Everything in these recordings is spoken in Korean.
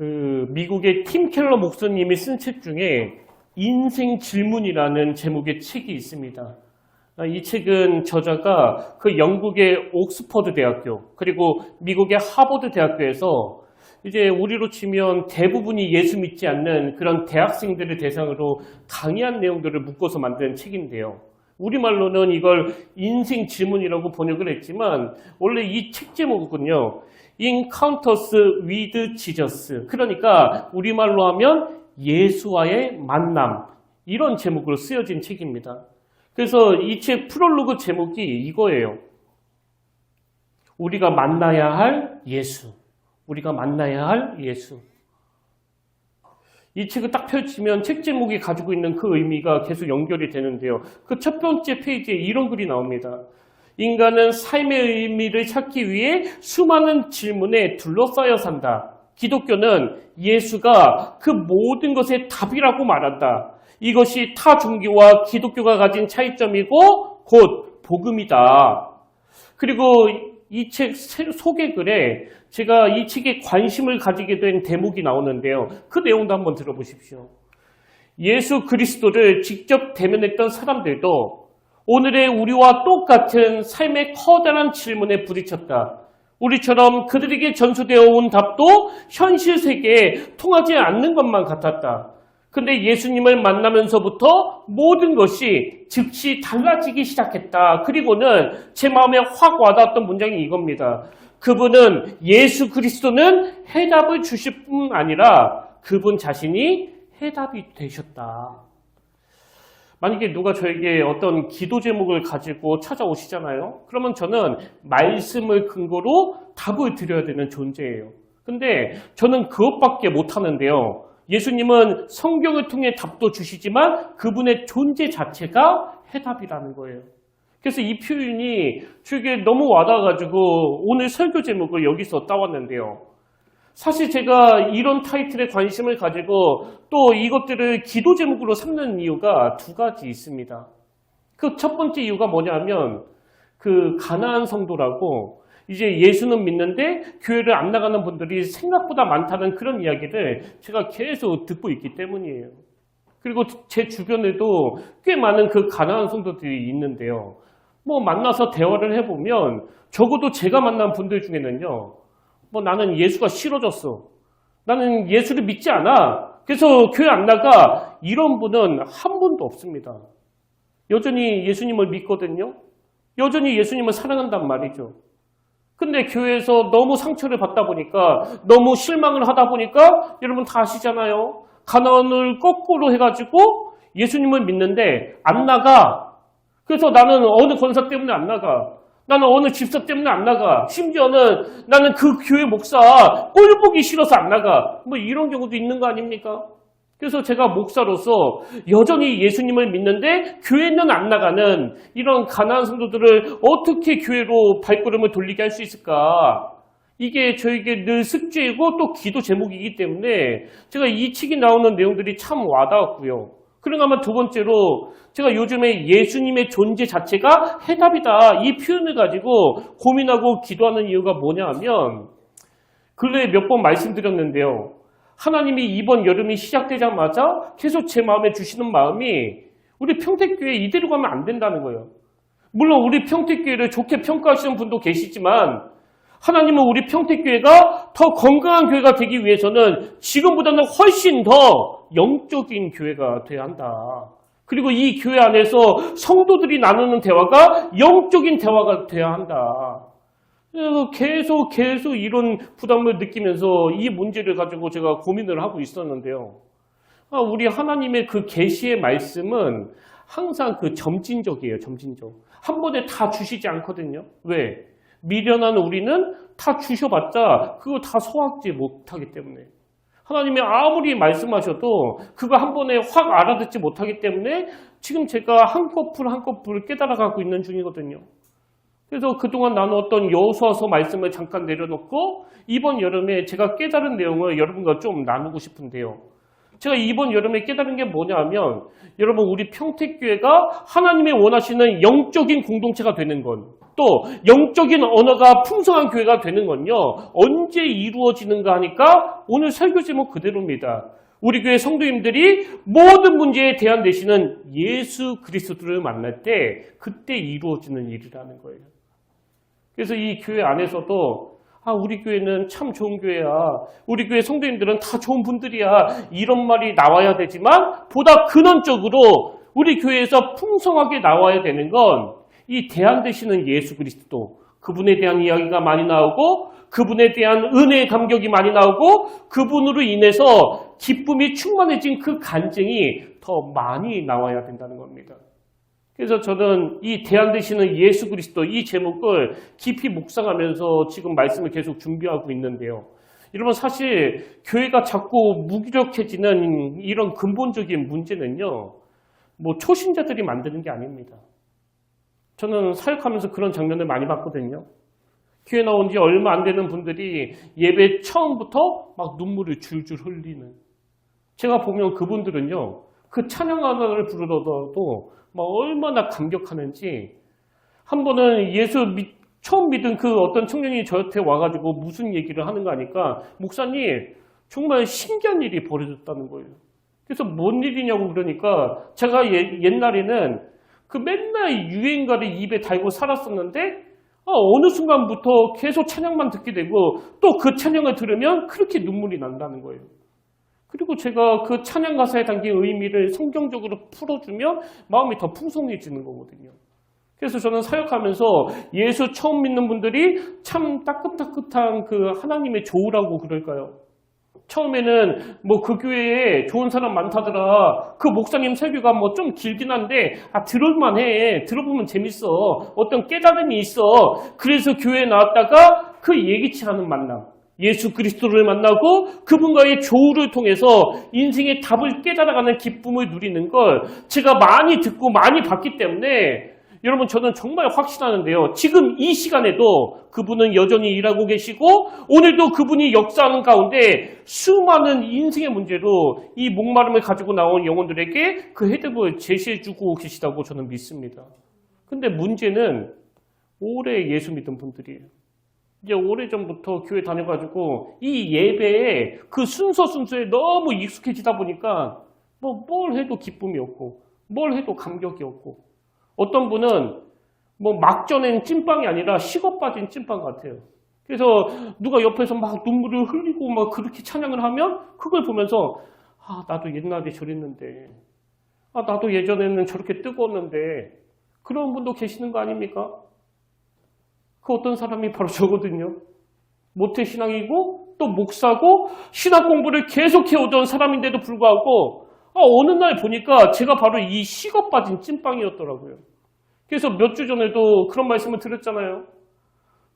미국의 팀 켈러 목사님이 쓴 책 중에 인생 질문이라는 제목의 책이 있습니다. 이 책은 저자가 그 영국의 옥스퍼드 대학교 그리고 미국의 하버드 대학교에서 이제 우리로 치면 대부분이 예수 믿지 않는 그런 대학생들을 대상으로 강의한 내용들을 묶어서 만든 책인데요. 우리말로는 이걸 인생 질문이라고 번역을 했지만 원래 이 책 제목은요. Encounters with Jesus. 그러니까 우리말로 하면 예수와의 만남. 이런 제목으로 쓰여진 책입니다. 그래서 이 책 프롤로그 제목이 이거예요. 우리가 만나야 할 예수. 우리가 만나야 할 예수. 이 책을 딱 펼치면 책 제목이 가지고 있는 그 의미가 계속 연결이 되는데요. 그 첫 번째 페이지에 이런 글이 나옵니다. 인간은 삶의 의미를 찾기 위해 수많은 질문에 둘러싸여 산다. 기독교는 예수가 그 모든 것의 답이라고 말한다. 이것이 타 종교와 기독교가 가진 차이점이고 곧 복음이다. 그리고 이 책 소개글에 제가 이 책에 관심을 가지게 된 대목이 나오는데요. 그 내용도 한번 들어보십시오. 예수 그리스도를 직접 대면했던 사람들도 오늘의 우리와 똑같은 삶의 커다란 질문에 부딪혔다. 우리처럼 그들에게 전수되어 온 답도 현실 세계에 통하지 않는 것만 같았다. 근데 예수님을 만나면서부터 모든 것이 즉시 달라지기 시작했다. 그리고는 제 마음에 확 와닿았던 문장이 이겁니다. 그분은 예수 그리스도는 해답을 주실 뿐 아니라 그분 자신이 해답이 되셨다. 만약에 누가 저에게 어떤 기도 제목을 가지고 찾아오시잖아요. 그러면 저는 말씀을 근거로 답을 드려야 되는 존재예요. 근데 저는 그것밖에 못하는데요. 예수님은 성경을 통해 답도 주시지만 그분의 존재 자체가 해답이라는 거예요. 그래서 이 표현이 저에게 너무 와닿아가지고 오늘 설교 제목을 여기서 따왔는데요. 사실 제가 이런 타이틀에 관심을 가지고 또 이것들을 기도 제목으로 삼는 이유가 두 가지 있습니다. 그 첫 번째 이유가 뭐냐면 그 가나안 성도라고 이제 예수는 믿는데 교회를 안 나가는 분들이 생각보다 많다는 그런 이야기를 제가 계속 듣고 있기 때문이에요. 그리고 제 주변에도 꽤 많은 그 가나안 성도들이 있는데요. 뭐 만나서 대화를 해보면 적어도 제가 만난 분들 중에는요. 뭐 나는 예수가 싫어졌어. 나는 예수를 믿지 않아. 그래서 교회 안 나가. 이런 분은 한 분도 없습니다. 여전히 예수님을 믿거든요. 여전히 예수님을 사랑한단 말이죠. 근데 교회에서 너무 상처를 받다 보니까 너무 실망을 하다 보니까 여러분 다 아시잖아요. 가나안을 거꾸로 해가지고 예수님을 믿는데 안 나가. 그래서 나는 어느 권사 때문에 안 나가. 나는 어느 집사 때문에 안 나가. 심지어는 나는 그 교회 목사 꼴 보기 싫어서 안 나가. 뭐 이런 경우도 있는 거 아닙니까? 그래서 제가 목사로서 여전히 예수님을 믿는데 교회는 안 나가는 이런 가난한 성도들을 어떻게 교회로 발걸음을 돌리게 할 수 있을까? 이게 저에게 늘 숙제이고 또 기도 제목이기 때문에 제가 이 책이 나오는 내용들이 참 와닿았고요. 그러면 두 번째로 제가 요즘에 예수님의 존재 자체가 해답이다. 이 표현을 가지고 고민하고 기도하는 이유가 뭐냐 하면 근래에 몇 번 말씀드렸는데요. 하나님이 이번 여름이 시작되자마자 계속 제 마음에 주시는 마음이 우리 평택교회 이대로 가면 안 된다는 거예요. 물론 우리 평택교회를 좋게 평가하시는 분도 계시지만 하나님은 우리 평택교회가 더 건강한 교회가 되기 위해서는 지금보다는 훨씬 더 영적인 교회가 돼야 한다. 그리고 이 교회 안에서 성도들이 나누는 대화가 영적인 대화가 돼야 한다. 계속 이런 부담을 느끼면서 이 문제를 가지고 제가 고민을 하고 있었는데요. 우리 하나님의 그 계시의 말씀은 항상 그 점진적이에요. 점진적. 한 번에 다 주시지 않거든요. 왜? 미련한 우리는 다 주셔봤자 그거 다 소화하지 못하기 때문에. 하나님이 아무리 말씀하셔도 그거 한 번에 확 알아듣지 못하기 때문에 지금 제가 한꺼풀 깨달아가고 있는 중이거든요. 그래서 그동안 나누었던 여호수아서 말씀을 잠깐 내려놓고 이번 여름에 제가 깨달은 내용을 여러분과 좀 나누고 싶은데요. 제가 이번 여름에 깨달은 게 뭐냐 하면 여러분 우리 평택교회가 하나님이 원하시는 영적인 공동체가 되는 건 또 영적인 언어가 풍성한 교회가 되는 건요. 언제 이루어지는가 하니까 오늘 설교 제목 그대로입니다. 우리 교회 성도님들이 모든 문제에 대안 되시는 예수 그리스도를 만날 때 그때 이루어지는 일이라는 거예요. 그래서 이 교회 안에서도 우리 교회는 참 좋은 교회야. 우리 교회 성도님들은 다 좋은 분들이야. 이런 말이 나와야 되지만 보다 근원적으로 우리 교회에서 풍성하게 나와야 되는 건 이 대안 되시는 예수 그리스도, 그분에 대한 이야기가 많이 나오고 그분에 대한 은혜의 감격이 많이 나오고 그분으로 인해서 기쁨이 충만해진 그 간증이 더 많이 나와야 된다는 겁니다. 그래서 저는 이 대안 되시는 예수 그리스도 이 제목을 깊이 묵상하면서 지금 말씀을 계속 준비하고 있는데요. 여러분 사실 교회가 자꾸 무기력해지는 이런 근본적인 문제는요. 초신자들이 만드는 게 아닙니다. 저는 사역하면서 그런 장면을 많이 봤거든요. 교회 나온 지 얼마 안 되는 분들이 예배 처음부터 막 눈물을 줄줄 흘리는. 제가 보면 그분들은요. 그 찬양 하나를 부르더라도 막 얼마나 감격하는지. 한 번은 처음 믿은 그 어떤 청년이 저한테 와가지고 무슨 얘기를 하는가 하니까 목사님 정말 신기한 일이 벌어졌다는 거예요. 그래서 뭔 일이냐고 그러니까 제가 옛날에는 그 맨날 유행가를 입에 달고 살았었는데 어느 순간부터 계속 찬양만 듣게 되고 또 그 찬양을 들으면 그렇게 눈물이 난다는 거예요. 그리고 제가 그 찬양 가사에 담긴 의미를 성경적으로 풀어주면 마음이 더 풍성해지는 거거든요. 그래서 저는 사역하면서 예수 처음 믿는 분들이 참 따끈따끈한 그 하나님의 조우라고 그럴까요? 처음에는 그 교회에 좋은 사람 많다더라. 그 목사님 설교가 좀 길긴 한데 들을만해. 들어보면 재밌어. 어떤 깨달음이 있어. 그래서 교회에 나왔다가 그 예기치 않은 만남. 예수 그리스도를 만나고 그분과의 조우를 통해서 인생의 답을 깨달아가는 기쁨을 누리는 걸 제가 많이 듣고 많이 봤기 때문에 여러분 저는 정말 확신하는데요. 지금 이 시간에도 그분은 여전히 일하고 계시고 오늘도 그분이 역사하는 가운데 수많은 인생의 문제로 이 목마름을 가지고 나온 영혼들에게 그 해답을 제시해주고 계시다고 저는 믿습니다. 근데 문제는 오래 예수 믿은 분들이에요. 이제 오래전부터 교회 다녀가지고 이 예배에 그 순서에 너무 익숙해지다 보니까 뭘 해도 기쁨이 없고 뭘 해도 감격이 없고 어떤 분은 막전엔 찐빵이 아니라 식어 빠진 찐빵 같아요. 그래서 누가 옆에서 막 눈물을 흘리고 막 그렇게 찬양을 하면 그걸 보면서 나도 옛날에 저랬는데 나도 예전에는 저렇게 뜨거웠는데 그런 분도 계시는 거 아닙니까? 그 어떤 사람이 바로 저거든요. 모태신앙이고 또 목사고 신학 공부를 계속해오던 사람인데도 불구하고 어느 날 보니까 제가 바로 이 식어 빠진 찐빵이었더라고요. 그래서 몇 주 전에도 그런 말씀을 드렸잖아요.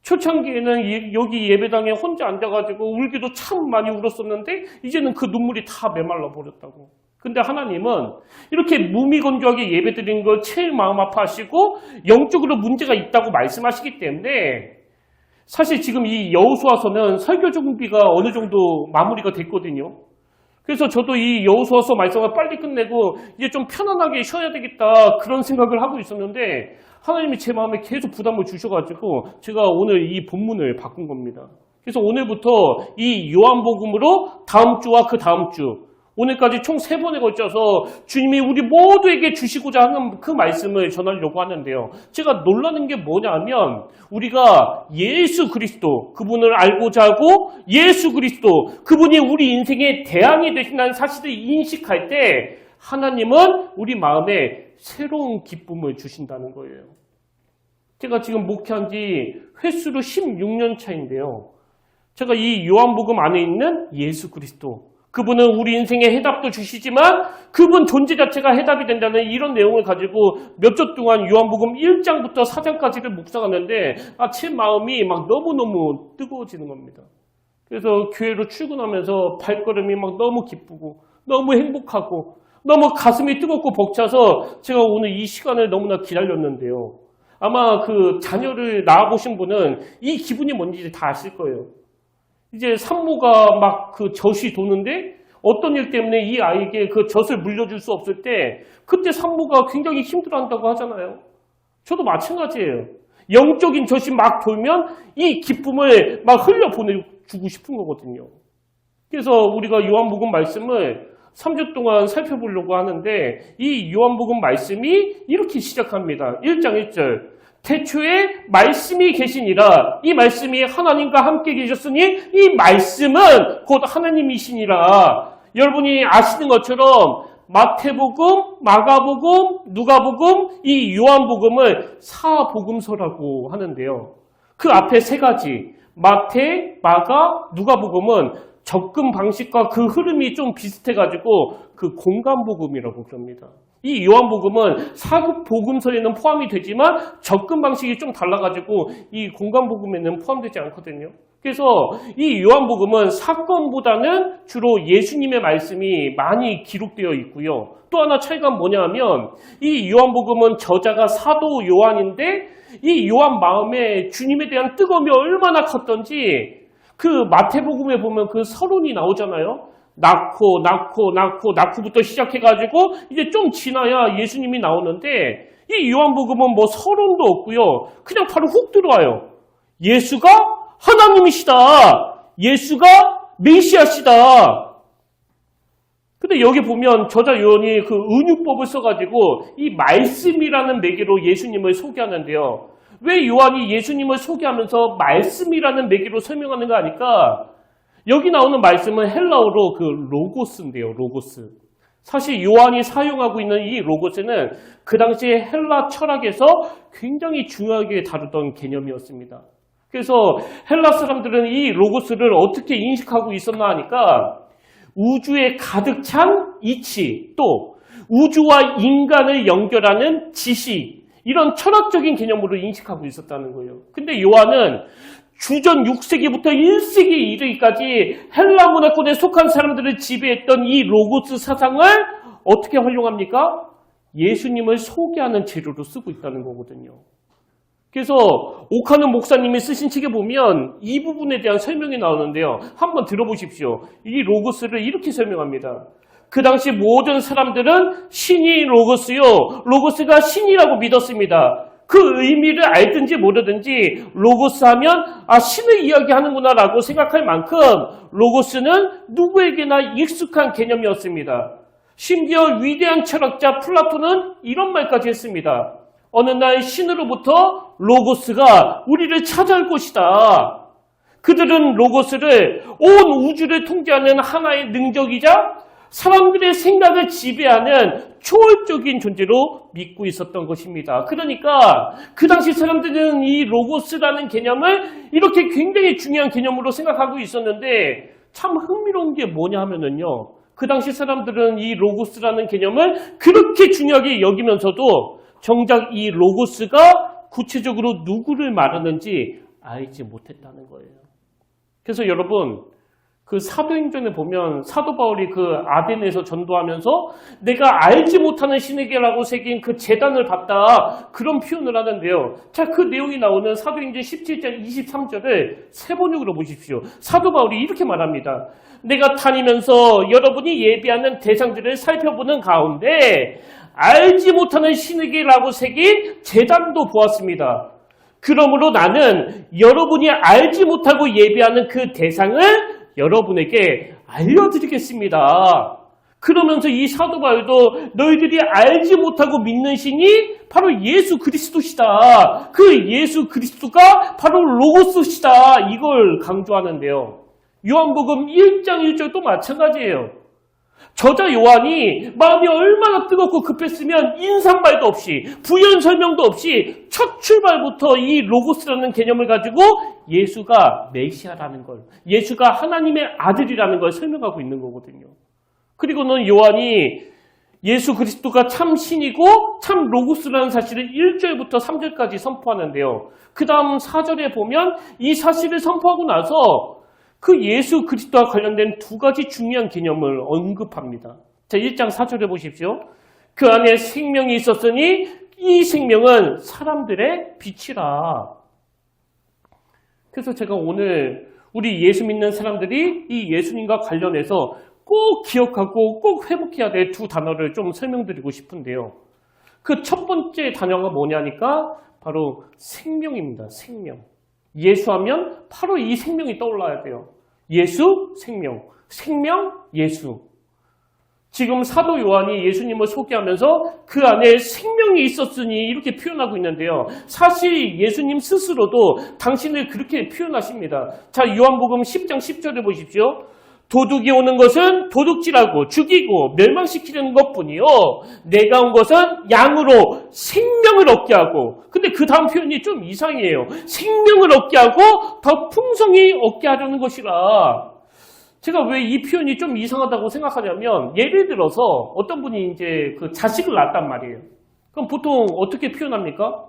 초창기에는 여기 예배당에 혼자 앉아가지고 울기도 참 많이 울었었는데 이제는 그 눈물이 다 메말라 버렸다고. 근데 하나님은 이렇게 무미건조하게 예배드리는 걸 제일 마음 아파하시고 영적으로 문제가 있다고 말씀하시기 때문에 사실 지금 이 여호수아서는 설교 준비가 어느 정도 마무리가 됐거든요. 그래서 저도 이 여호수아서 말씀을 빨리 끝내고 이제 좀 편안하게 쉬어야 되겠다 그런 생각을 하고 있었는데 하나님이 제 마음에 계속 부담을 주셔가지고 제가 오늘 이 본문을 바꾼 겁니다. 그래서 오늘부터 이 요한복음으로 다음 주와 그 다음 주 오늘까지 총 3번에 걸쳐서 주님이 우리 모두에게 주시고자 하는 그 말씀을 전하려고 하는데요. 제가 놀라는 게 뭐냐면 우리가 예수 그리스도 그분을 알고자 하고 예수 그리스도 그분이 우리 인생의 대안이 되신다는 사실을 인식할 때 하나님은 우리 마음에 새로운 기쁨을 주신다는 거예요. 제가 지금 목회한 지 횟수로 16년 차인데요. 제가 이 요한복음 안에 있는 예수 그리스도 그분은 우리 인생의 해답도 주시지만 그분 존재 자체가 해답이 된다는 이런 내용을 가지고 몇 주 동안 요한복음 1장부터 4장까지를 묵상하는데 제 마음이 막 너무너무 뜨거워지는 겁니다. 그래서 교회로 출근하면서 발걸음이 막 너무 기쁘고 너무 행복하고 너무 가슴이 뜨겁고 벅차서 제가 오늘 이 시간을 너무나 기다렸는데요. 아마 그 자녀를 낳아보신 분은 이 기분이 뭔지 다 아실 거예요. 이제 산모가 막 그 젖이 도는데 어떤 일 때문에 이 아이에게 그 젖을 물려줄 수 없을 때 그때 산모가 굉장히 힘들어한다고 하잖아요. 저도 마찬가지예요. 영적인 젖이 막 돌면 이 기쁨을 막 흘려보내주고 싶은 거거든요. 그래서 우리가 요한복음 말씀을 3주 동안 살펴보려고 하는데 이 요한복음 말씀이 이렇게 시작합니다. 1장 1절. 태초에 말씀이 계시니라. 이 말씀이 하나님과 함께 계셨으니 이 말씀은 곧 하나님이시니라. 여러분이 아시는 것처럼 마태복음, 마가복음, 누가복음, 이 요한복음을 사복음서라고 하는데요. 그 앞에 세 가지 마태, 마가, 누가복음은 접근 방식과 그 흐름이 좀 비슷해가지고 그 공간복음이라고 그럽니다. 이 요한복음은 사복음서에는 포함이 되지만 접근 방식이 좀 달라가지고 이 공간복음에는 포함되지 않거든요. 그래서 이 요한복음은 사건보다는 주로 예수님의 말씀이 많이 기록되어 있고요. 또 하나 차이가 뭐냐 하면 이 요한복음은 저자가 사도 요한인데 이 요한 마음에 주님에 대한 뜨거움이 얼마나 컸던지 그 마태복음에 보면 그 서론이 나오잖아요. 낳고부터 시작해가지고 이제 좀 지나야 예수님이 나오는데 이 요한복음은 뭐 서론도 없고요. 그냥 바로 훅 들어와요. 예수가 하나님이시다. 예수가 메시아시다. 근데 여기 보면 저자 요한이 그 은유법을 써가지고 이 말씀이라는 매개로 예수님을 소개하는데요. 왜 요한이 예수님을 소개하면서 말씀이라는 매개로 설명하는가 하니까 여기 나오는 말씀은 헬라어로 그 로고스인데요. 로고스. 사실 요한이 사용하고 있는 이 로고스는 그 당시에 헬라 철학에서 굉장히 중요하게 다루던 개념이었습니다. 그래서 헬라 사람들은 이 로고스를 어떻게 인식하고 있었나 하니까 우주에 가득 찬 이치, 또 우주와 인간을 연결하는 지시, 이런 철학적인 개념으로 인식하고 있었다는 거예요. 근데 요한은 주전 6세기부터 1세기에 이르기까지 헬라 문화권에 속한 사람들을 지배했던 이 로고스 사상을 어떻게 활용합니까? 예수님을 소개하는 재료로 쓰고 있다는 거거든요. 그래서 오카는 목사님이 쓰신 책에 보면 이 부분에 대한 설명이 나오는데요. 한번 들어보십시오. 이 로고스를 이렇게 설명합니다. 그 당시 모든 사람들은 신이 로고스요. 로고스가 신이라고 믿었습니다. 그 의미를 알든지 모르든지 로고스 하면 신을 이야기하는구나 라고 생각할 만큼 로고스는 누구에게나 익숙한 개념이었습니다. 심지어 위대한 철학자 플라톤은 이런 말까지 했습니다. 어느 날 신으로부터 로고스가 우리를 찾아올 것이다. 그들은 로고스를 온 우주를 통제하는 하나의 능력이자 사람들의 생각을 지배하는 초월적인 존재로 믿고 있었던 것입니다. 그러니까 그 당시 사람들은 이 로고스라는 개념을 이렇게 굉장히 중요한 개념으로 생각하고 있었는데 참 흥미로운 게 뭐냐 하면은요. 그 당시 사람들은 이 로고스라는 개념을 그렇게 중요하게 여기면서도 정작 이 로고스가 구체적으로 누구를 말하는지 알지 못했다는 거예요. 그래서 여러분 그 사도행전에 보면 사도 바울이 그 아덴에서 전도하면서 내가 알지 못하는 신에게라고 새긴 그 제단을 봤다. 그런 표현을 하는데요. 자, 그 내용이 나오는 사도행전 17장 23절을 세 번역으로 보십시오. 사도 바울이 이렇게 말합니다. 내가 다니면서 여러분이 예비하는 대상들을 살펴보는 가운데 알지 못하는 신에게라고 새긴 제단도 보았습니다. 그러므로 나는 여러분이 알지 못하고 예비하는 그 대상을 여러분에게 알려드리겠습니다. 그러면서 이 사도 바울도 너희들이 알지 못하고 믿는 신이 바로 예수 그리스도시다. 그 예수 그리스도가 바로 로고스시다. 이걸 강조하는데요. 요한복음 1장 1절도 마찬가지예요. 저자 요한이 마음이 얼마나 뜨겁고 급했으면 인사말도 없이 부연 설명도 없이 첫 출발부터 이 로고스라는 개념을 가지고 예수가 메시아라는 걸, 예수가 하나님의 아들이라는 걸 설명하고 있는 거거든요. 그리고는 요한이 예수 그리스도가 참 신이고 참 로고스라는 사실을 1절부터 3절까지 선포하는데요. 그 다음 4절에 보면 이 사실을 선포하고 나서 그 예수 그리스도와 관련된 두 가지 중요한 개념을 언급합니다. 자, 1장 4절에 보십시오. 그 안에 생명이 있었으니 이 생명은 사람들의 빛이라. 그래서 제가 오늘 우리 예수 믿는 사람들이 이 예수님과 관련해서 꼭 기억하고 꼭 회복해야 될 두 단어를 좀 설명드리고 싶은데요. 그 첫 번째 단어가 뭐냐니까 바로 생명입니다. 생명. 예수하면 바로 이 생명이 떠올라야 돼요. 예수, 생명. 생명, 예수. 지금 사도 요한이 예수님을 소개하면서 그 안에 생명이 있었으니 이렇게 표현하고 있는데요. 사실 예수님 스스로도 당신을 그렇게 표현하십니다. 자, 요한복음 10장 10절에 보십시오. 도둑이 오는 것은 도둑질하고 죽이고 멸망시키는 것뿐이요. 내가 온 것은 양으로 생명을 얻게 하고. 근데 그 다음 표현이 좀 이상해요. 생명을 얻게 하고 더 풍성히 얻게 하려는 것이라. 제가 왜 이 표현이 좀 이상하다고 생각하냐면, 예를 들어서 어떤 분이 이제 그 자식을 낳았단 말이에요. 그럼 보통 어떻게 표현합니까?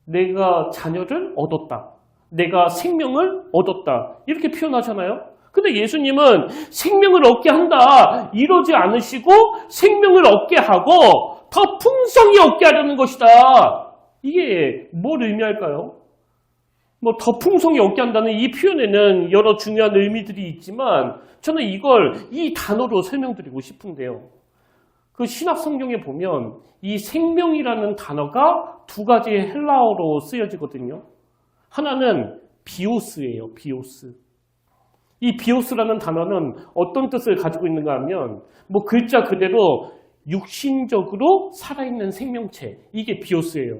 내가 자녀를 얻었다. 내가 생명을 얻었다. 이렇게 표현하잖아요. 근데 예수님은 생명을 얻게 한다. 이러지 않으시고 생명을 얻게 하고 더 풍성히 얻게 하려는 것이다. 이게 뭘 의미할까요? 뭐 더 풍성히 얻게 한다는 이 표현에는 여러 중요한 의미들이 있지만 저는 이걸 이 단어로 설명드리고 싶은데요. 그 신약 성경에 보면 이 생명이라는 단어가 두 가지의 헬라어로 쓰여지거든요. 하나는 비오스예요. 비오스. 이 비오스라는 단어는 어떤 뜻을 가지고 있는가 하면 뭐 글자 그대로 육신적으로 살아있는 생명체. 이게 비오스예요.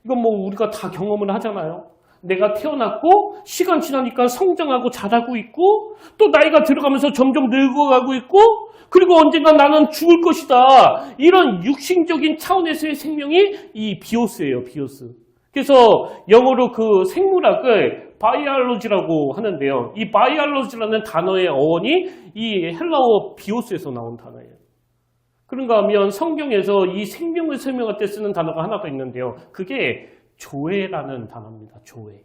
이건 뭐 우리가 다 경험을 하잖아요. 내가 태어났고 시간 지나니까 성장하고 자라고 있고 또 나이가 들어가면서 점점 늙어가고 있고 그리고 언젠가 나는 죽을 것이다. 이런 육신적인 차원에서의 생명이 이 비오스예요. 비오스. 그래서 영어로 그 생물학을 바이올로지라고 하는데요. 이 바이올로지라는 단어의 어원이 이 헬라어 비오스에서 나온 단어예요. 그런가 하면 성경에서 이 생명을 설명할 때 쓰는 단어가 하나 더 있는데요. 그게 조회라는 단어입니다. 조회.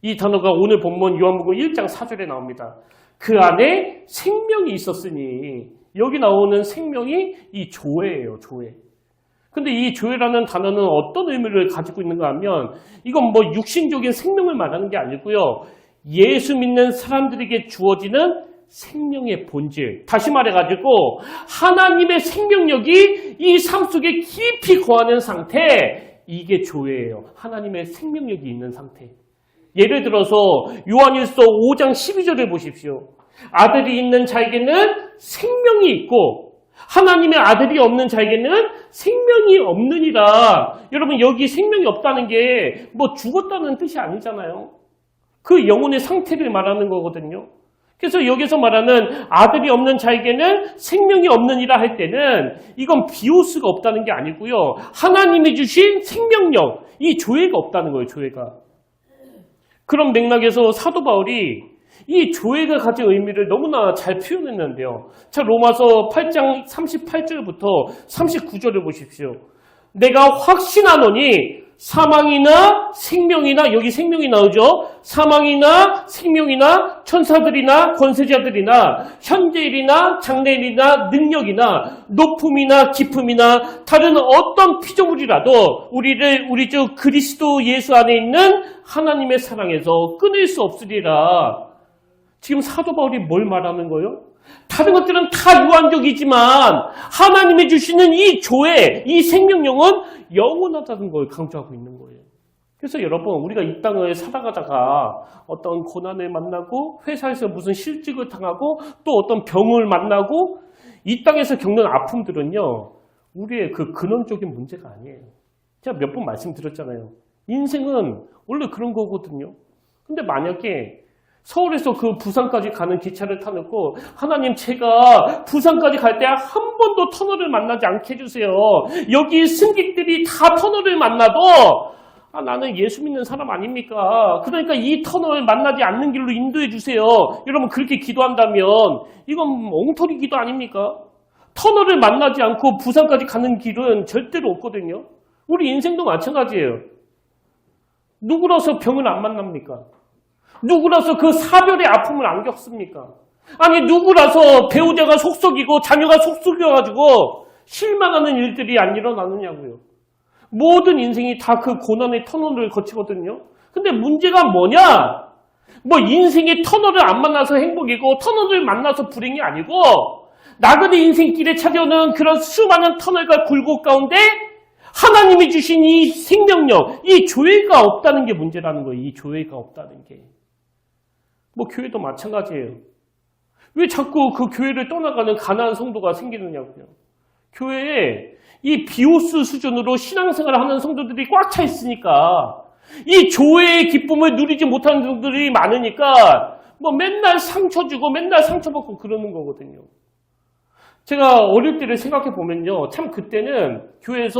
이 단어가 오늘 본문 요한복음 1장 4절에 나옵니다. 그 안에 생명이 있었으니 여기 나오는 생명이 이 조회예요. 조회. 근데 이 조회라는 단어는 어떤 의미를 가지고 있는가 하면 이건 뭐 육신적인 생명을 말하는 게 아니고요. 예수 믿는 사람들에게 주어지는 생명의 본질. 다시 말해가지고 하나님의 생명력이 이 삶 속에 깊이 거하는 상태. 이게 조회예요. 하나님의 생명력이 있는 상태. 예를 들어서 요한일서 5장 12절을 보십시오. 아들이 있는 자에게는 생명이 있고 하나님의 아들이 없는 자에게는 생명이 없느니라. 여러분 여기 생명이 없다는 게 뭐 죽었다는 뜻이 아니잖아요. 그 영혼의 상태를 말하는 거거든요. 그래서 여기서 말하는 아들이 없는 자에게는 생명이 없느니라 할 때는 이건 비오스가 없다는 게 아니고요. 하나님이 주신 생명력, 이 조회가 없다는 거예요. 조회가. 그런 맥락에서 사도 바울이 이 조회가 가진 의미를 너무나 잘 표현했는데요. 자, 로마서 8장 38절부터 39절을 보십시오. 내가 확신하노니 사망이나 생명이나, 여기 생명이 나오죠. 사망이나 생명이나 천사들이나 권세자들이나 현재일이나 장래일이나 능력이나 높음이나 깊음이나 다른 어떤 피조물이라도 우리를 우리 주 그리스도 예수 안에 있는 하나님의 사랑에서 끊을 수 없으리라. 지금 사도 바울이 뭘 말하는 거예요? 다른 것들은 다 유한적이지만 하나님이 주시는 이 조회, 이 생명력은 영원하다는 걸 강조하고 있는 거예요. 그래서 여러분, 우리가 이 땅을 살아가다가 어떤 고난을 만나고 회사에서 무슨 실직을 당하고 또 어떤 병을 만나고 이 땅에서 겪는 아픔들은요, 우리의 그 근원적인 문제가 아니에요. 제가 몇 번 말씀드렸잖아요. 인생은 원래 그런 거거든요. 근데 만약에 서울에서 그 부산까지 가는 기차를 타놓고 하나님 제가 부산까지 갈 때 한 번도 터널을 만나지 않게 해주세요. 여기 승객들이 다 터널을 만나도 나는 예수 믿는 사람 아닙니까? 그러니까 이 터널을 만나지 않는 길로 인도해 주세요. 여러분 그렇게 기도한다면 이건 엉터리 기도 아닙니까? 터널을 만나지 않고 부산까지 가는 길은 절대로 없거든요. 우리 인생도 마찬가지예요. 누구라서 병을 안 만납니까? 누구라서 그 사별의 아픔을 안 겪습니까? 아니 누구라서 배우자가 속썩이고 자녀가 속썩여가지고 실망하는 일들이 안 일어나느냐고요. 모든 인생이 다 그 고난의 터널을 거치거든요. 근데 문제가 뭐냐? 뭐 인생의 터널을 안 만나서 행복이고 터널을 만나서 불행이 아니고 나그네 인생길에 찾아오는 그런 수많은 터널과 굴곡 가운데 하나님이 주신 이 생명력, 이 교회가 없다는 게 문제라는 거예요. 이 교회가 없다는 게. 뭐 교회도 마찬가지예요. 왜 자꾸 그 교회를 떠나가는 가난한 성도가 생기느냐고요. 교회에 이 비오스 수준으로 신앙생활을 하는 성도들이 꽉 차 있으니까 이 교회의 기쁨을 누리지 못하는 성도들이 많으니까 뭐 맨날 상처 주고 맨날 상처받고 그러는 거거든요. 제가 어릴 때를 생각해 보면요. 참 그때는 교회에서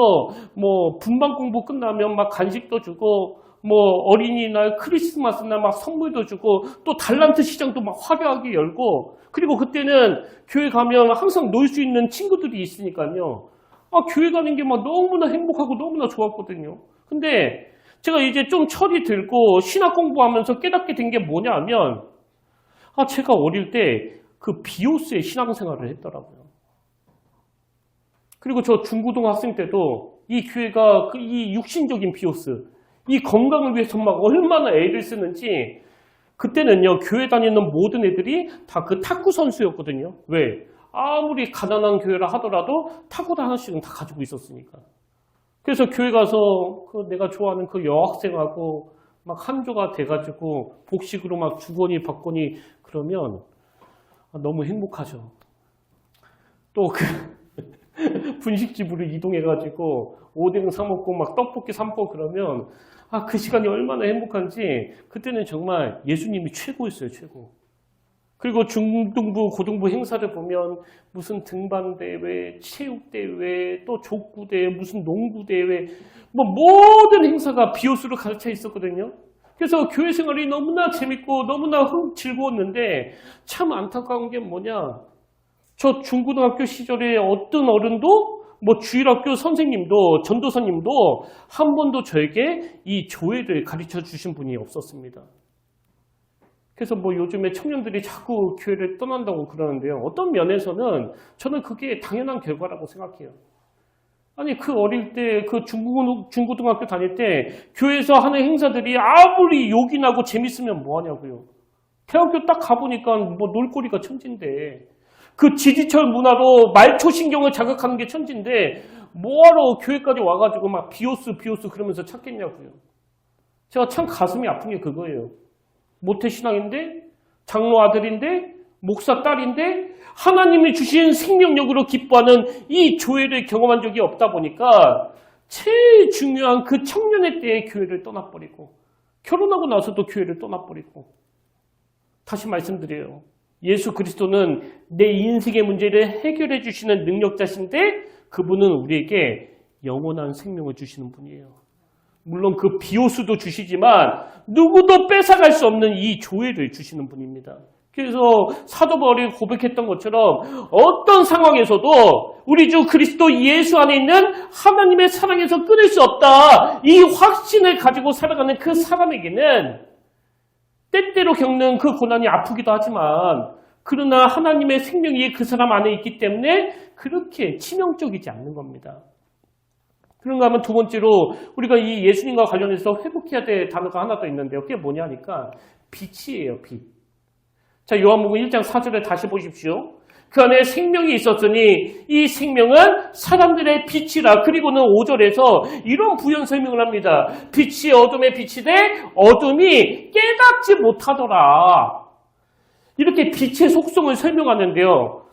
뭐 분방 공부 끝나면 막 간식도 주고 뭐 어린이날 크리스마스날 막 선물도 주고 또 달란트 시장도 막 화려하게 열고 그리고 그때는 교회 가면 항상 놀 수 있는 친구들이 있으니까요. 교회 가는 게 막 너무나 행복하고 너무나 좋았거든요. 근데 제가 이제 좀 철이 들고 신학 공부하면서 깨닫게 된 게 뭐냐면 제가 어릴 때 그 비오스의 신앙생활을 했더라고요. 그리고 저 중고등학생 때도 이 교회가 이 육신적인 비오스, 이 건강을 위해서 막 얼마나 애를 쓰는지 그때는요, 교회 다니는 모든 애들이 다 그 탁구 선수였거든요. 왜? 아무리 가난한 교회라 하더라도 탁구를 하나씩은 다 가지고 있었으니까. 그래서 교회 가서 내가 좋아하는 그 여학생하고 막 한조가 돼가지고 복식으로 막 주거니 받거니 그러면 너무 행복하죠. 또 분식집으로 이동해가지고 오뎅 사 먹고 막 떡볶이 사 먹고 그러면 그 시간이 얼마나 행복한지 그때는 정말 예수님이 최고였어요, 최고. 그리고 중등부, 고등부 행사를 보면 무슨 등반대회, 체육대회, 또 족구대회, 무슨 농구대회, 뭐 모든 행사가 비오스로 가득 차 있었거든요. 그래서 교회 생활이 너무나 재밌고 너무나 즐거웠는데 참 안타까운 게 뭐냐. 저 중고등학교 시절에 어떤 어른도 뭐 주일학교 선생님도 전도사님도 한 번도 저에게 이 교회를 가르쳐 주신 분이 없었습니다. 그래서 뭐 요즘에 청년들이 자꾸 교회를 떠난다고 그러는데요. 어떤 면에서는 저는 그게 당연한 결과라고 생각해요. 아니 그 어릴 때 그 중고등학교 다닐 때 교회에서 하는 행사들이 아무리 욕이 나고 재밌으면 뭐하냐고요. 대학교 딱 가보니까 뭐 놀거리가 천진데 그 지지철 문화로 말초신경을 자극하는 게 천진데 뭐하러 교회까지 와가지고 막 비오스 그러면서 찾겠냐고요. 제가 참 가슴이 아픈 게 그거예요. 모태신앙인데 장로 아들인데 목사 딸인데 하나님이 주신 생명력으로 기뻐하는 이 교회를 경험한 적이 없다 보니까 제일 중요한 그 청년의 때에 교회를 떠나버리고 결혼하고 나서도 교회를 떠나버리고 다시 말씀드려요. 예수 그리스도는 내 인생의 문제를 해결해 주시는 능력자신데 그분은 우리에게 영원한 생명을 주시는 분이에요. 물론 그 비오스도 주시지만 누구도 뺏어갈 수 없는 이 교회를 주시는 분입니다. 그래서 사도 바울이 고백했던 것처럼 어떤 상황에서도 우리 주 그리스도 예수 안에 있는 하나님의 사랑에서 끊을 수 없다. 이 확신을 가지고 살아가는 그 사람에게는 때때로 겪는 그 고난이 아프기도 하지만 그러나 하나님의 생명이 그 사람 안에 있기 때문에 그렇게 치명적이지 않는 겁니다. 그런가 하면 두 번째로 우리가 이 예수님과 관련해서 회복해야 될 단어가 하나 더 있는데요. 그게 뭐냐 하니까 빛이에요, 빛. 자, 요한복음 1장 4절에 다시 보십시오. 그 안에 생명이 있었으니 이 생명은 사람들의 빛이라. 그리고는 5절에서 이런 부연 설명을 합니다. 빛이 어둠에 빛이 돼 어둠이 깨닫지 못하더라. 이렇게 빛의 속성을 설명하는데요.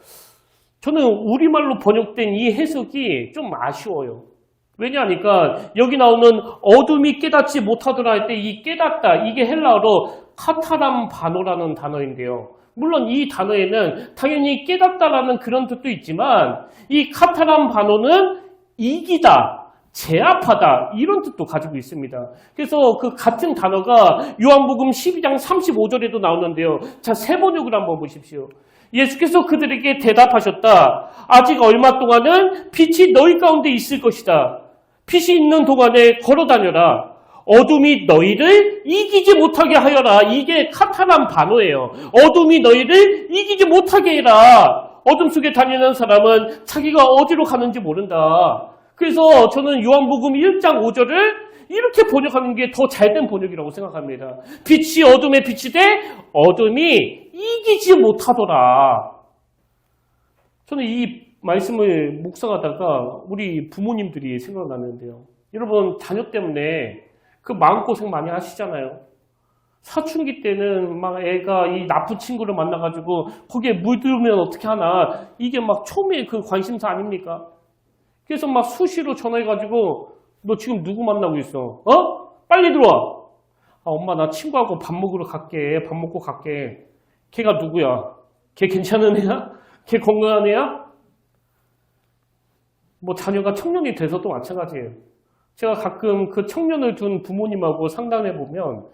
저는 우리말로 번역된 이 해석이 좀 아쉬워요. 왜냐하니까 여기 나오는 어둠이 깨닫지 못하더라 할 때 이 깨닫다, 이게 헬라어로 카타람바노라는 단어인데요. 물론 이 단어에는 당연히 깨닫다라는 그런 뜻도 있지만 이 카타람바노는 이기다, 제압하다 이런 뜻도 가지고 있습니다. 그래서 그 같은 단어가 요한복음 12장 35절에도 나오는데요. 자, 세 번역을 한번 보십시오. 예수께서 그들에게 대답하셨다. 아직 얼마 동안은 빛이 너희 가운데 있을 것이다. 빛이 있는 동안에 걸어다녀라. 어둠이 너희를 이기지 못하게 하여라. 이게 카타란 반어예요. 어둠이 너희를 이기지 못하게 해라. 어둠 속에 다니는 사람은 자기가 어디로 가는지 모른다. 그래서 저는 요한복음 1장 5절을 이렇게 번역하는 게 더 잘된 번역이라고 생각합니다. 빛이 어둠에 빛이 돼 어둠이 이기지 못하더라. 저는 이 말씀을 묵상하다가 우리 부모님들이 생각나는데요. 여러분, 자녀 때문에 그 마음고생 많이 하시잖아요. 사춘기 때는 막 애가 이 나쁜 친구를 만나가지고 거기에 물들면 어떻게 하나, 이게 막 처음에 그 관심사 아닙니까? 그래서 막 수시로 전화해가지고 너 지금 누구 만나고 있어? 빨리 들어와. 엄마 나 친구하고 밥 먹으러 갈게. 밥 먹고 갈게. 걔가 누구야? 걔 괜찮은 애야? 걔 건강한 애야? 뭐 자녀가 청년이 돼서도 마찬가지예요. 제가 가끔 그 청년을 둔 부모님하고 상담해보면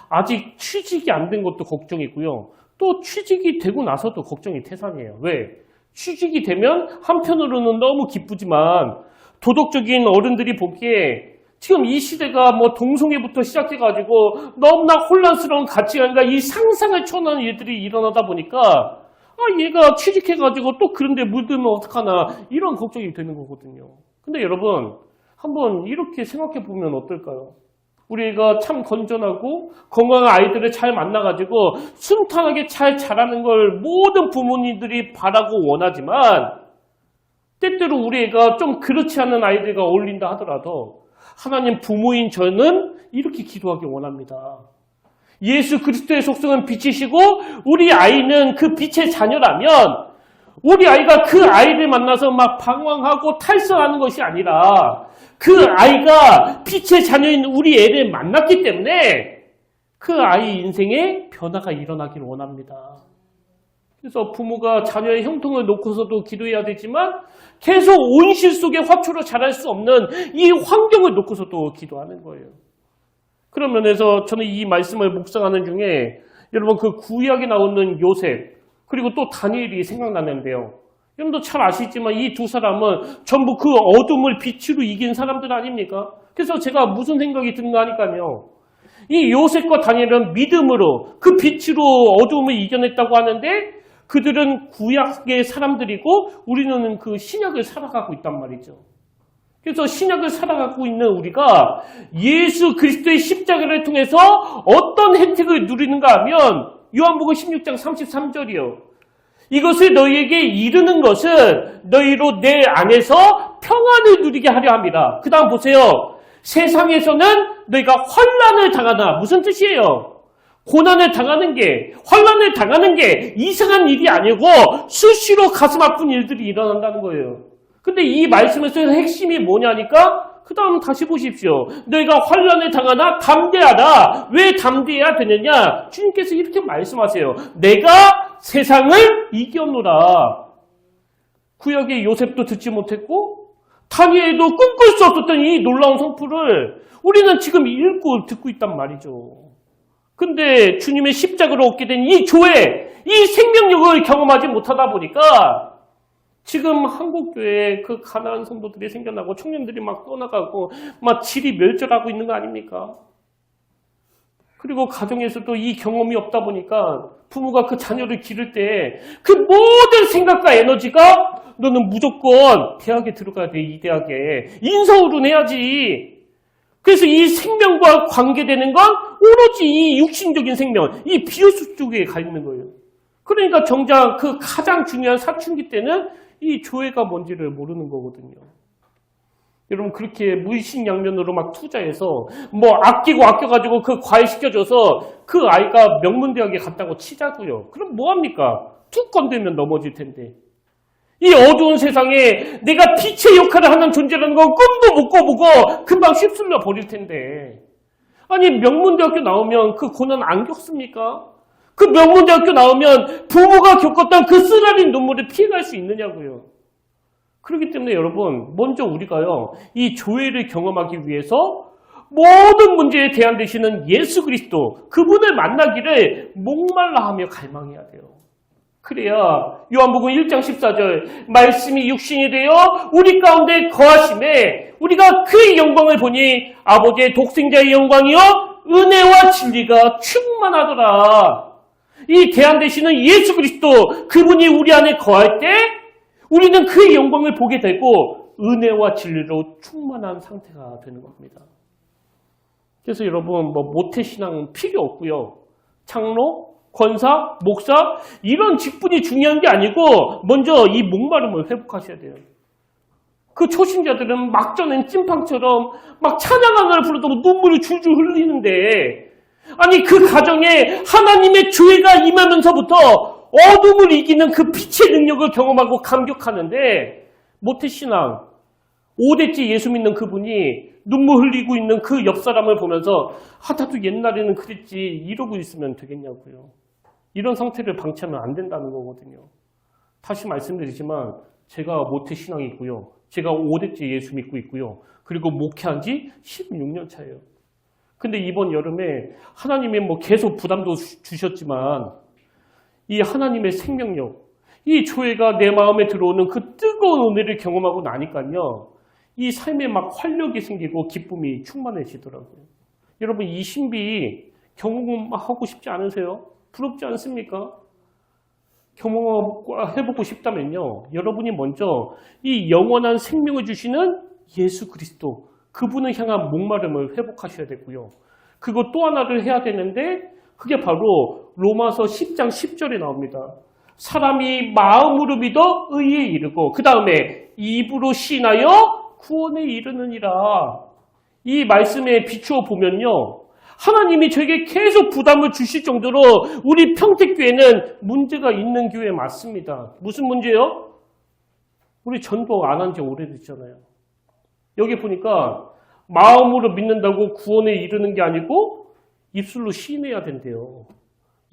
아직 취직이 안 된 것도 걱정이고요. 또 취직이 되고 나서도 걱정이 태산이에요. 왜? 취직이 되면 한편으로는 너무 기쁘지만 도덕적인 어른들이 보기에 지금 이 시대가 뭐 동성애부터 시작해가지고 너무나 혼란스러운 가치관과 이 상상을 초월하는 일들이 일어나다 보니까 얘가 취직해가지고 또 그런데 물들면 어떡하나 이런 걱정이 되는 거거든요. 근데 여러분 한번 이렇게 생각해 보면 어떨까요? 우리가 참 건전하고 건강한 아이들을 잘 만나가지고 순탄하게 잘 자라는 걸 모든 부모님들이 바라고 원하지만 때때로 우리 애가 좀 그렇지 않은 아이들과 어울린다 하더라도 하나님 부모인 저는 이렇게 기도하기 원합니다. 예수 그리스도의 속성은 빛이시고 우리 아이는 그 빛의 자녀라면 우리 아이가 그 아이를 만나서 막 방황하고 탈선하는 것이 아니라 그 아이가 빛의 자녀인 우리 애를 만났기 때문에 그 아이 인생에 변화가 일어나기를 원합니다. 그래서 부모가 자녀의 형통을 놓고서도 기도해야 되지만 계속 온실 속의 화초로 자랄 수 없는 이 환경을 놓고서도 기도하는 거예요. 그런 면에서 저는 이 말씀을 묵상하는 중에 여러분 그 구약에 나오는 요셉 그리고 또 다니엘이 생각나는데요. 여러분도 잘 아시지만 이 두 사람은 전부 그 어둠을 빛으로 이긴 사람들 아닙니까? 그래서 제가 무슨 생각이 드는가 하니까요. 이 요셉과 다니엘은 믿음으로 그 빛으로 어둠을 이겨냈다고 하는데 그들은 구약의 사람들이고 우리는 그 신약을 살아가고 있단 말이죠. 그래서 신약을 살아가고 있는 우리가 예수 그리스도의 십자가를 통해서 어떤 혜택을 누리는가 하면 요한복음 16장 33절이요. 이것을 너희에게 이르는 것은 너희로 내 안에서 평안을 누리게 하려 합니다. 그 다음 보세요. 세상에서는 너희가 환난을 당하나 무슨 뜻이에요? 고난을 당하는 게 환난을 당하는 게 이상한 일이 아니고 수시로 가슴 아픈 일들이 일어난다는 거예요. 근데 이 말씀에서 핵심이 뭐냐니까 그 다음 다시 보십시오. 너희가 환난을 당하나 담대하다. 왜 담대해야 되느냐? 주님께서 이렇게 말씀하세요. 내가 세상을 이겨노라. 구약의 요셉도 듣지 못했고 다니엘도 꿈꿀 수 없었던 이 놀라운 성품을 우리는 지금 읽고 듣고 있단 말이죠. 근데 주님의 십자가로 얻게 된 이 조회, 이 생명력을 경험하지 못하다 보니까 지금 한국교회에 그 가난한 성도들이 생겨나고 청년들이 막 떠나가고 막 질이 멸절하고 있는 거 아닙니까? 그리고 가정에서도 이 경험이 없다 보니까 부모가 그 자녀를 기를 때 그 모든 생각과 에너지가 너는 무조건 대학에 들어가야 돼, 이 대학에. 인서울은 해야지. 그래서 이 생명과 관계되는 건 오로지 이 육신적인 생명, 이 비효수 쪽에 가 있는 거예요. 그러니까 정작 그 가장 중요한 사춘기 때는 이 조회가 뭔지를 모르는 거거든요. 여러분 그렇게 무의식양면으로 막 투자해서 뭐 아껴가지고 그 과외시켜줘서 그 아이가 명문대학에 갔다고 치자고요. 그럼 뭐합니까? 툭 건들면 넘어질 텐데. 이 어두운 세상에 내가 빛의 역할을 하는 존재라는 건 꿈도 못 꿔보고 금방 휩쓸려 버릴 텐데. 아니 명문대학교 나오면 그 고난 안 겪습니까? 그 명문대학교 나오면 부모가 겪었던 그 쓰라린 눈물을 피해갈 수 있느냐고요. 그렇기 때문에 여러분 먼저 우리가요 이 조회를 경험하기 위해서 모든 문제에 대안 되시는 예수 그리스도 그분을 만나기를 목말라하며 갈망해야 돼요. 그래야 요한복음 1장 14절 말씀이 육신이 되어 우리 가운데 거하심에 우리가 그의 영광을 보니 아버지의 독생자의 영광이요 은혜와 진리가 충만하더라. 이 대안 되시는 예수 그리스도 그분이 우리 안에 거할 때 우리는 그의 영광을 보게 되고 은혜와 진리로 충만한 상태가 되는 겁니다. 그래서 여러분 뭐 모태신앙은 필요 없고요. 장로, 권사, 목사 이런 직분이 중요한 게 아니고 먼저 이 목마름을 회복하셔야 돼요. 그 초신자들은 막전엔 찐팡처럼 막 찬양하나를 불러도 눈물을 줄줄 흘리는데 아니 그 가정에 하나님의 조회가 임하면서부터 어둠을 이기는 그 빛의 능력을 경험하고 감격하는데 모태신앙 5대째 예수 믿는 그분이 눈물 흘리고 있는 그 옆 사람을 보면서 나도 옛날에는 그랬지 이러고 있으면 되겠냐고요. 이런 상태를 방치하면 안 된다는 거거든요. 다시 말씀드리지만 제가 모태신앙이 있고요. 제가 5대째 예수 믿고 있고요. 그리고 목회한 지 16년 차예요. 근데 이번 여름에 하나님이 계속 부담도 주셨지만 이 하나님의 생명력, 이 조회가 내 마음에 들어오는 그 뜨거운 은혜를 경험하고 나니까요. 이 삶에 막 활력이 생기고 기쁨이 충만해지더라고요. 여러분 이 신비 경험하고 싶지 않으세요? 부럽지 않습니까? 경험해보고 싶다면요. 여러분이 먼저 이 영원한 생명을 주시는 예수 그리스도 그분을 향한 목마름을 회복하셔야 되고요. 그거 또 하나를 해야 되는데 그게 바로 로마서 10장 10절에 나옵니다. 사람이 마음으로 믿어 의에 이르고 그 다음에 입으로 신하여 구원에 이르느니라. 이 말씀에 비추어 보면요. 하나님이 저에게 계속 부담을 주실 정도로 우리 평택교회는 문제가 있는 교회 맞습니다. 무슨 문제요? 우리 전도 안 한 지 오래됐잖아요. 여기 보니까 마음으로 믿는다고 구원에 이르는 게 아니고 입술로 시인해야 된대요.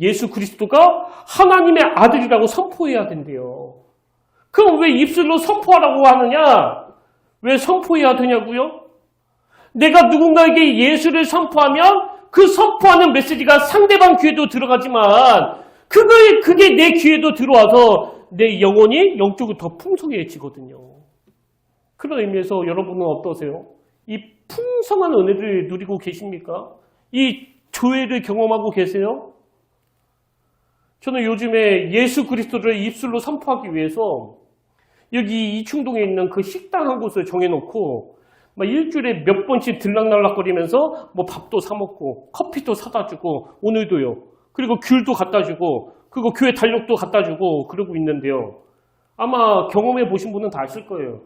예수 그리스도가 하나님의 아들이라고 선포해야 된대요. 그럼 왜 입술로 선포하라고 하느냐? 왜 선포해야 되냐고요? 내가 누군가에게 예수를 선포하면 그 선포하는 메시지가 상대방 귀에도 들어가지만 그게 내 귀에도 들어와서 내 영혼이 영적으로 더 풍성해지거든요. 그런 의미에서 여러분은 어떠세요? 이 풍성한 은혜를 누리고 계십니까? 이 조회를 경험하고 계세요? 저는 요즘에 예수 그리스도를 입술로 선포하기 위해서 여기 이충동에 있는 그 식당 한 곳을 정해놓고 막 일주일에 몇 번씩 들락날락거리면서 밥도 사 먹고 커피도 사다 주고 오늘도요. 그리고 귤도 갖다 주고 그리고 교회 달력도 갖다 주고 그러고 있는데요. 아마 경험해 보신 분은 다 아실 거예요.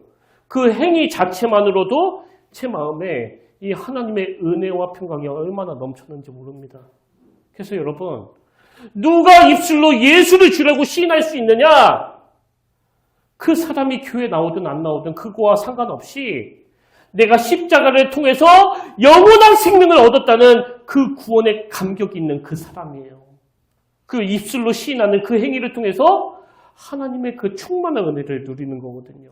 그 행위 자체만으로도 제 마음에 이 하나님의 은혜와 평강이 얼마나 넘쳤는지 모릅니다. 그래서 여러분 누가 입술로 예수를 주라고 시인할 수 있느냐? 그 사람이 교회에 나오든 안 나오든 그거와 상관없이 내가 십자가를 통해서 영원한 생명을 얻었다는 그 구원의 감격이 있는 그 사람이에요. 그 입술로 시인하는 그 행위를 통해서 하나님의 그 충만한 은혜를 누리는 거거든요.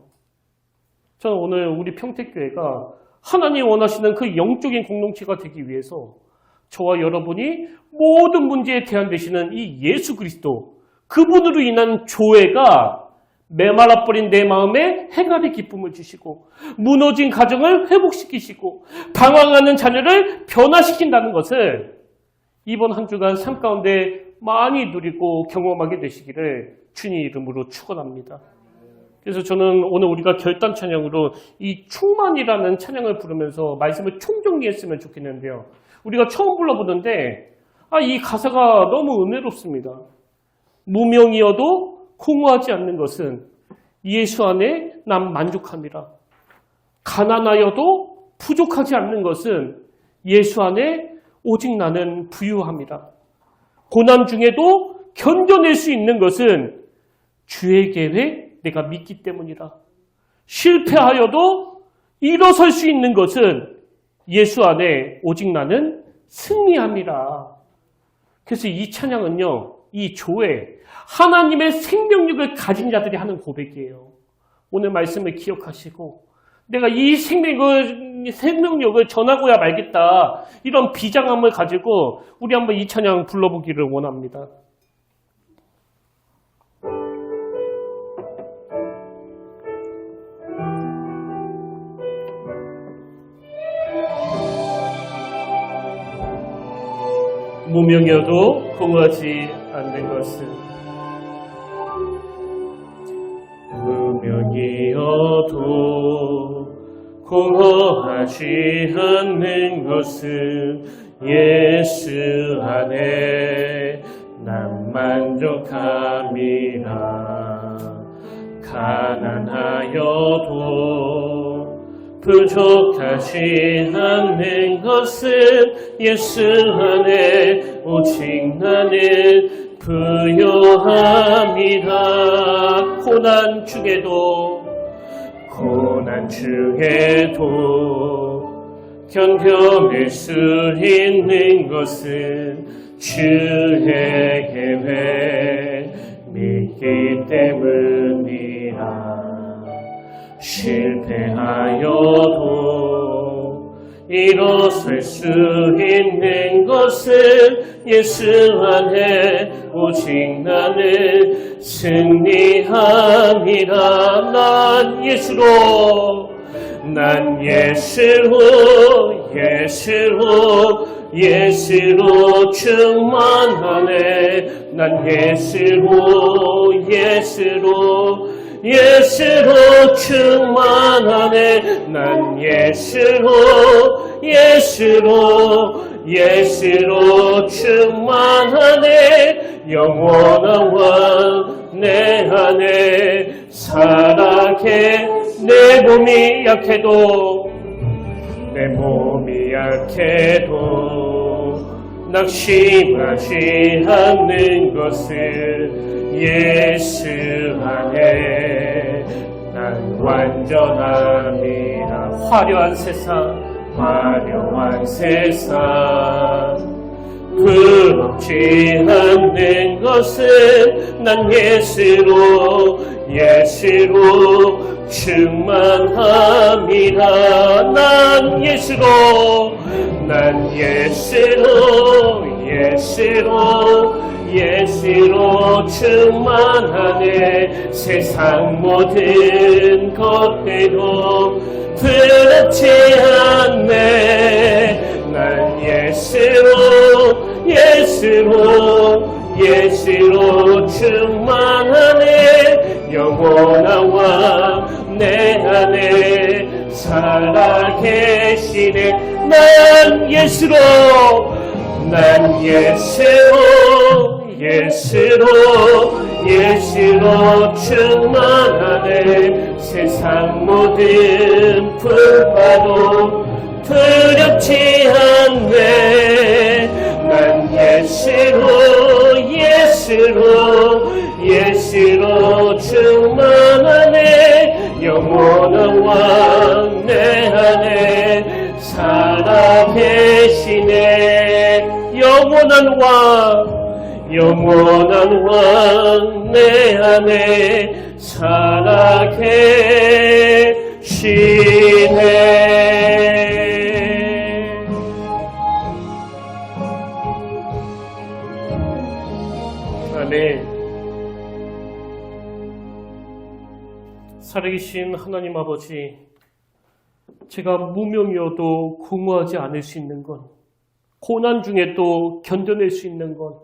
저는 오늘 우리 평택교회가 하나님이 원하시는 그 영적인 공동체가 되기 위해서 저와 여러분이 모든 문제에 대안되시는 이 예수 그리스도 그분으로 인한 조회가 메말라버린 내 마음에 해갈의 기쁨을 주시고 무너진 가정을 회복시키시고 방황하는 자녀를 변화시킨다는 것을 이번 한 주간 삶 가운데 많이 누리고 경험하게 되시기를 주님 이름으로 축원합니다. 그래서 저는 오늘 우리가 결단 찬양으로 이 충만이라는 찬양을 부르면서 말씀을 총정리했으면 좋겠는데요. 우리가 처음 불러보는데 이 가사가 너무 은혜롭습니다. 무명이어도 공허하지 않는 것은 예수 안에 난 만족함이라. 가난하여도 부족하지 않는 것은 예수 안에 오직 나는 부유함이라. 고난 중에도 견뎌낼 수 있는 것은 주의 계획 내가 믿기 때문이라. 실패하여도 일어설 수 있는 것은 예수 안에 오직 나는 승리함이라. 그래서 이 찬양은요. 이 조회, 하나님의 생명력을 가진 자들이 하는 고백이에요. 오늘 말씀을 기억하시고 내가 이 생명력을 전하고야 말겠다. 이런 비장함을 가지고 우리 한번 이 찬양 불러보기를 원합니다. 무명여도 공허하지 않는 것은 무명이어도 공허하지 않는 것은 예수 안에 난 만족함이라. 가난하여도 부족하지 않는 것은 예수 안에 오직 나는 부요함이라. 고난 중에도 견뎌낼 수 있는 것은 주의 계획 믿기 때문이라. 실패하여도 일어설 수 있는 것은 예수 안에 오직 나는 승리함이라. 난 예수로 충만하네. 난 예수로 충만하네. 난 예수로 충만하네. 영원한 왕 내 안에 살아계. 내 몸이 약해도 낙심하지 않는 것은 예수 안에 난 완전함이라. 화려한 세상 부럽지 않는 것은 난 예수로 충만함이라. 난 예수로 충만하네. 세상 모든 것에도 부럽지 않네. 난 예수로 충만하네. 영원한 왕 내 안에 살아계시네. 난 예수로 충만하네. 세상 모든 풍파도 두렵지 않네. 난 예수로 충만하네. 영원한 왕 내 안에 살아계시네. 영원한 왕 내 안에 살아계시네. 아멘. 살아계신 하나님 아버지, 제가 무명이어도 공허하지 않을 수 있는 건, 고난 중에도 견뎌낼 수 있는 건,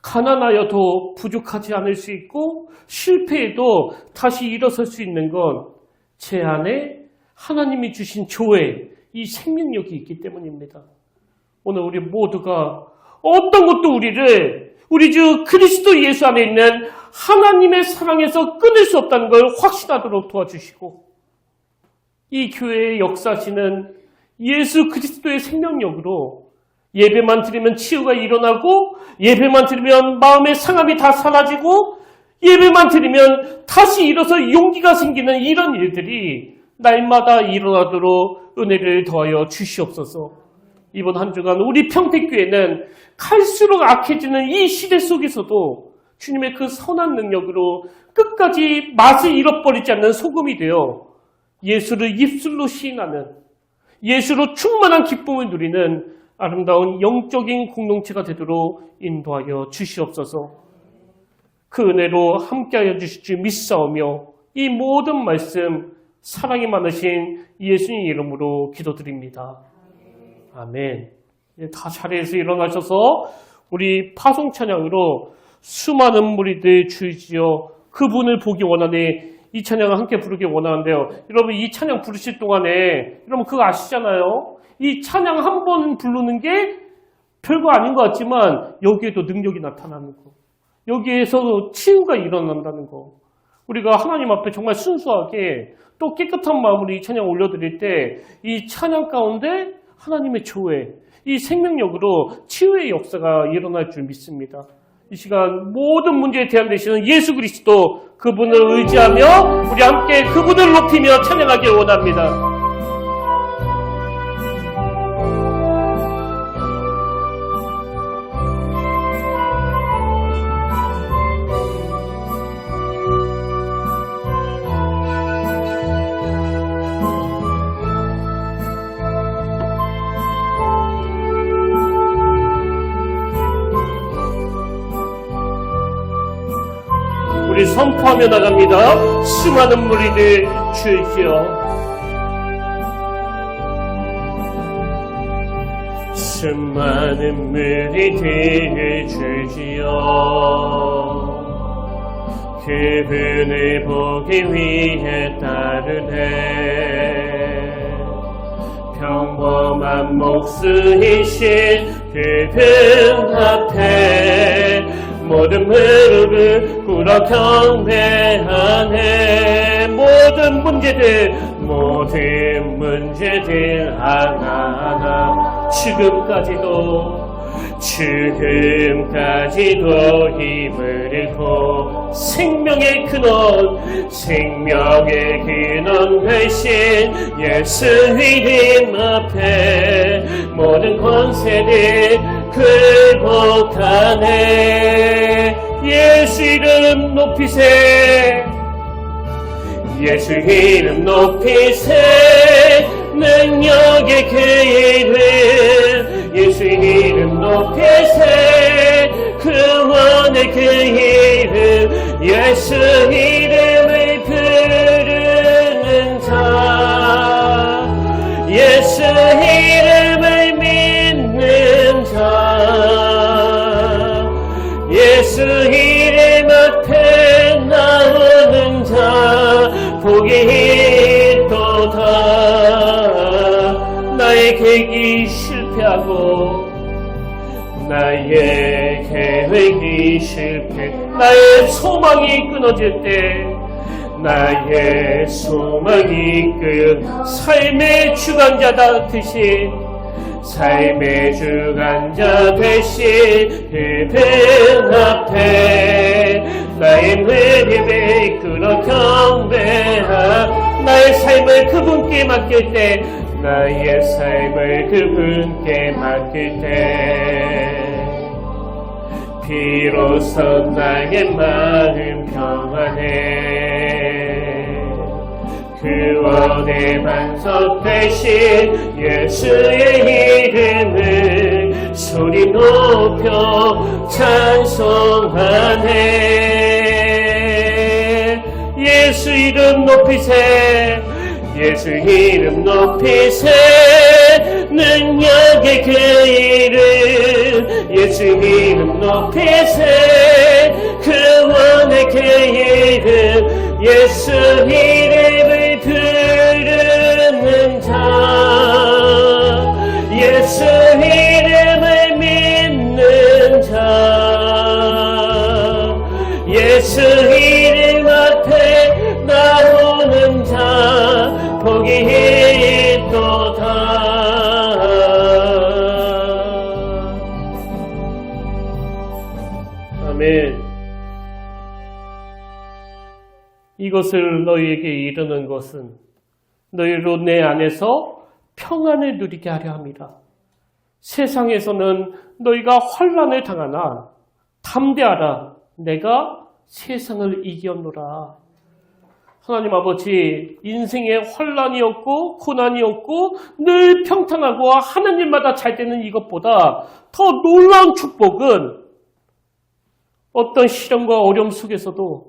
가난하여도 부족하지 않을 수 있고 실패해도 다시 일어설 수 있는 건 제 안에 하나님이 주신 조회, 이 생명력이 있기 때문입니다. 오늘 우리 모두가 어떤 것도 우리 주 그리스도 예수 안에 있는 하나님의 사랑에서 끊을 수 없다는 걸 확신하도록 도와주시고, 이 교회에 역사하시는 예수 그리스도의 생명력으로 예배만 드리면 치유가 일어나고, 예배만 드리면 마음의 상함이 다 사라지고, 예배만 드리면 다시 일어서 용기가 생기는 이런 일들이 날마다 일어나도록 은혜를 더하여 주시옵소서. 이번 한 주간 우리 평택교회는 갈수록 악해지는 이 시대 속에서도 주님의 그 선한 능력으로 끝까지 맛을 잃어버리지 않는 소금이 되어 예수를 입술로 시인하는, 예수로 충만한 기쁨을 누리는 아름다운 영적인 공동체가 되도록 인도하여 주시옵소서. 그 은혜로 함께하여 주실 줄 믿사오며 이 모든 말씀 사랑이 많으신 예수님 이름으로 기도드립니다. 아멘. 다 자리에서 일어나셔서 우리 파송 찬양으로 수많은 무리들 주이지어 그분을 보기 원하네, 이 찬양을 함께 부르기 원하는데요. 여러분, 이 찬양 부르실 동안에 여러분 그거 아시잖아요? 이 찬양 한 번 부르는 게 별거 아닌 것 같지만 여기에도 능력이 나타나는 거. 여기에서도 치유가 일어난다는 거. 우리가 하나님 앞에 정말 순수하게 또 깨끗한 마음으로 이 찬양 올려드릴 때 이 찬양 가운데 하나님의 조회, 이 생명력으로 치유의 역사가 일어날 줄 믿습니다. 이 시간 모든 문제에 대항되시는 예수 그리스도 그분을 의지하며 우리 함께 그분을 높이며 찬양하길 원합니다. 우리 선포하며 나갑니다. 수많은 무리들 주시오. 수많은 무리들 주시오. 그분을 보기 위해 따르네. 평범한 목수이신 그분 앞에 모든 무릎을 꿇어 경배하네. 모든 문제들 하나하나 지금까지도 힘을 잃고 생명의 근원 되신 예수 이름 앞에 모든 권세를 굴복하네. 예수 이름 높이세. 예수 이름 높이세. 능력의 그 이름. 예수 이름 높이세. 구원의 그 이름. 예수 이름을 부르는 자. 예수 이름을 믿는 자. 예수 이름 앞에 나오는 자. 복이 있도다. 나의 계획이 실패하고 나의 계획이 실패, 나의 소망이 끊어질 때 나의 소망이 삶의 주관자다 되신 삶의 주관자 되신 그분 앞에 나의 무릎을 꿇어 경배하. 나의 삶을 그분께 맡길 때 나의 삶을 그분께 맡길 때 비로소 나의 마음 평안해. 구원의 반석 되신 예수의 이름을 소리 높여 찬송하네. 예수 이름 높이세. 예수 이름 높이세. 능력의 그 이름. 예수 이름 높이세. 구원의 그 이름. 예수 이름을 부르는 자. 예수 이름을 믿는 자. 예수 이름 앞에 나오는 자. 복이 있도다. 아멘. 이것을 너희에게 이르는 것은 너희로 내 안에서 평안을 누리게 하려 함이라. 세상에서는 너희가 환난을 당하나 담대하라. 내가 세상을 이겼노라. 하나님 아버지, 인생에 환난이 없고 고난이 없고 늘 평탄하고 하는 일마다 잘 되는 이것보다 더 놀라운 축복은 어떤 시련과 어려움 속에서도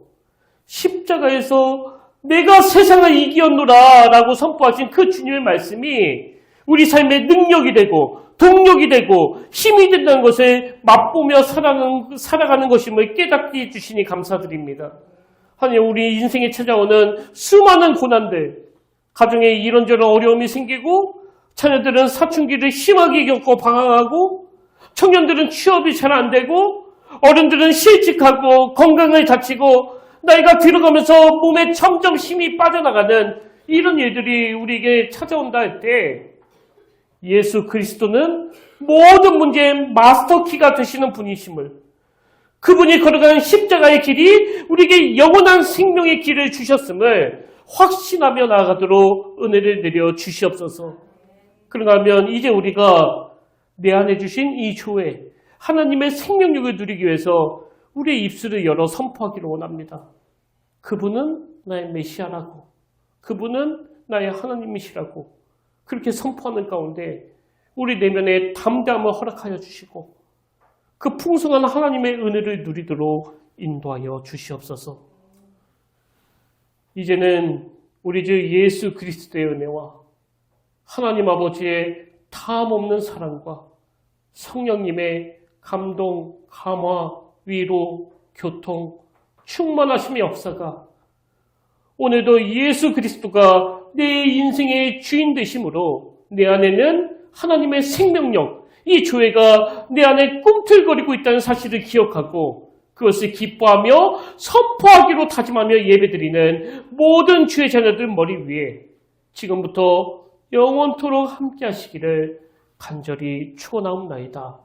십자가에서 내가 세상을 이겼노라 라고 선포하신 그 주님의 말씀이 우리 삶의 능력이 되고 동력이 되고 힘이 된다는 것을 맛보며 살아가는 것임을 깨닫게 해주시니 감사드립니다. 하나님, 우리 인생에 찾아오는 수많은 고난들, 가정에 이런저런 어려움이 생기고 자녀들은 사춘기를 심하게 겪고 방황하고 청년들은 취업이 잘 안 되고 어른들은 실직하고 건강을 다치고 나이가 들어가면서 몸에 점점 힘이 빠져나가는 이런 일들이 우리에게 찾아온다 할 때 예수 그리스도는 모든 문제의 마스터키가 되시는 분이심을, 그분이 걸어간 십자가의 길이 우리에게 영원한 생명의 길을 주셨음을 확신하며 나아가도록 은혜를 내려 주시옵소서. 그런가 하면 이제 우리가 내 안에 주신 이 조회, 하나님의 생명력을 누리기 위해서 우리의 입술을 열어 선포하기를 원합니다. 그분은 나의 메시아라고, 그분은 나의 하나님이시라고 그렇게 선포하는 가운데 우리 내면에 담대함을 허락하여 주시고 그 풍성한 하나님의 은혜를 누리도록 인도하여 주시옵소서. 이제는 우리 주 예수 그리스도의 은혜와 하나님 아버지의 다함없는 사랑과 성령님의 감동, 감화, 위로, 교통, 충만하심의 역사가 오늘도 예수 그리스도가 내 인생의 주인 되심으로 내 안에는 하나님의 생명력, 이 조회가 내 안에 꿈틀거리고 있다는 사실을 기억하고 그것을 기뻐하며 선포하기로 다짐하며 예배드리는 모든 주의 자녀들 머리 위에 지금부터 영원토록 함께 하시기를 간절히 축원하옵나이다.